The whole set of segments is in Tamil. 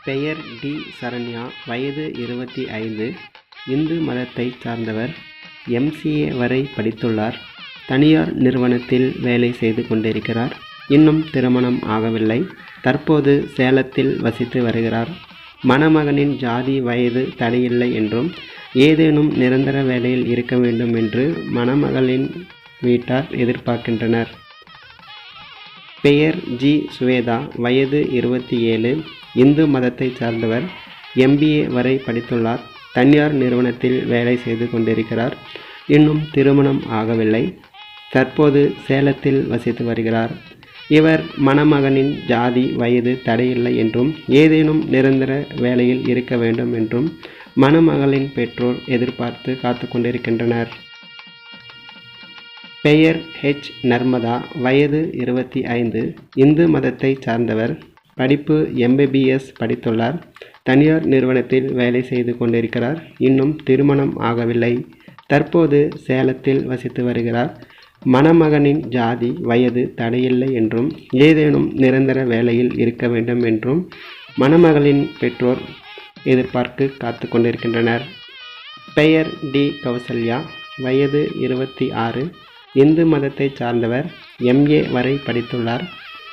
பெயர் டி. சரண்யா. வயது 25. இந்து மதத்தைச் சார்ந்தவர். எம்.சி.ஏ. வரை படித்துள்ளார். தனியார் நிறுவனத்தில் வேலை செய்து கொண்டிருக்கிறார். இன்னும் திருமணம் ஆகவில்லை. தற்போது சேலத்தில் வசித்து வருகிறார். மணமகனின் ஜாதி வயது தடையில்லை என்றும் ஏதேனும் நிரந்தர வேலையில் இருக்க வேண்டும் என்று மணமகளின் வீட்டார் எதிர்பார்க்கின்றனர். பெயர் ஜி. சுவேதா. வயது 27. இந்து மதத்தைச் சார்ந்தவர். எம்.பி.ஏ. வரை படித்துள்ளார். தனியார் நிறுவனத்தில் வேலை செய்து கொண்டிருக்கிறார். இன்னும் திருமணம் ஆகவில்லை. தற்போது சேலத்தில் வசித்து வருகிறார். இவர் மணமகனின் ஜாதி வயது தடையில்லை என்றும் ஏதேனும் நிரந்தர வேலையில் இருக்க வேண்டும் என்றும் மணமகளின் பெற்றோர் எதிர்பார்த்து காத்து கொண்டிருக்கின்றனர். பெயர் ஹெச். நர்மதா. வயது 25. இந்து மதத்தை சார்ந்தவர். படிப்பு எம்.பி.பி.எஸ். படித்துள்ளார். தனியார் நிறுவனத்தில் வேலை செய்து கொண்டிருக்கிறார். இன்னும் திருமணம் ஆகவில்லை. தற்போது சேலத்தில் வசித்து வருகிறார். மணமகனின் ஜாதி வயது தடையில்லை என்றும் ஏதேனும் நிரந்தர வேலையில் இருக்க வேண்டும் என்றும் மணமகளின் பெற்றோர் எதிர்பார்த்து காத்து கொண்டிருக்கின்றனர். பெயர் டி. கௌசல்யா. வயது 26. இந்து மதத்தை சார்ந்தவர். எம்.ஏ. வரை படித்துள்ளார்.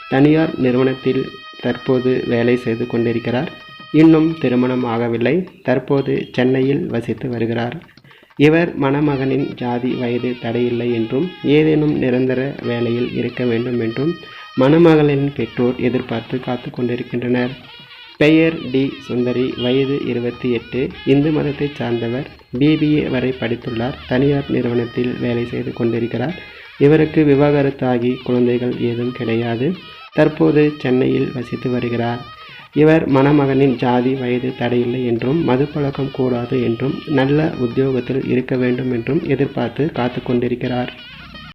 தனியார் நிறுவனத்தில் தற்போது வேலை செய்து கொண்டிருக்கிறார். இன்னும் திருமணம் ஆகவில்லை. தற்போது சென்னையில் வசித்து வருகிறார். இவர் மணமகனின் ஜாதி வயது தடையில்லை என்றும் ஏதேனும் நிரந்தர வேலையில் இருக்க வேண்டும் என்றும் மணமகளின் பெற்றோர் எதிர்பார்த்து காத்து கொண்டிருக்கின்றனர். பெயர் டி. சுந்தரி. வயது 28. இந்து மதத்தை சார்ந்தவர். பி.பி.ஏ. வரை படித்துள்ளார். தனியார் நிறுவனத்தில் வேலை செய்து கொண்டிருக்கிறார். இவருக்கு விவாகரத்தாகி குழந்தைகள் ஏதும் கிடையாது. தற்போது சென்னையில் வசித்து வருகிறார். இவர் மணமகனின் ஜாதி வயது தடையில்லை என்றும் மதுப்பழக்கம் கூடாது என்றும் நல்ல உத்தியோகத்தில் இருக்க வேண்டும் என்றும் எதிர்பார்த்து காத்து கொண்டிருக்கிறார்.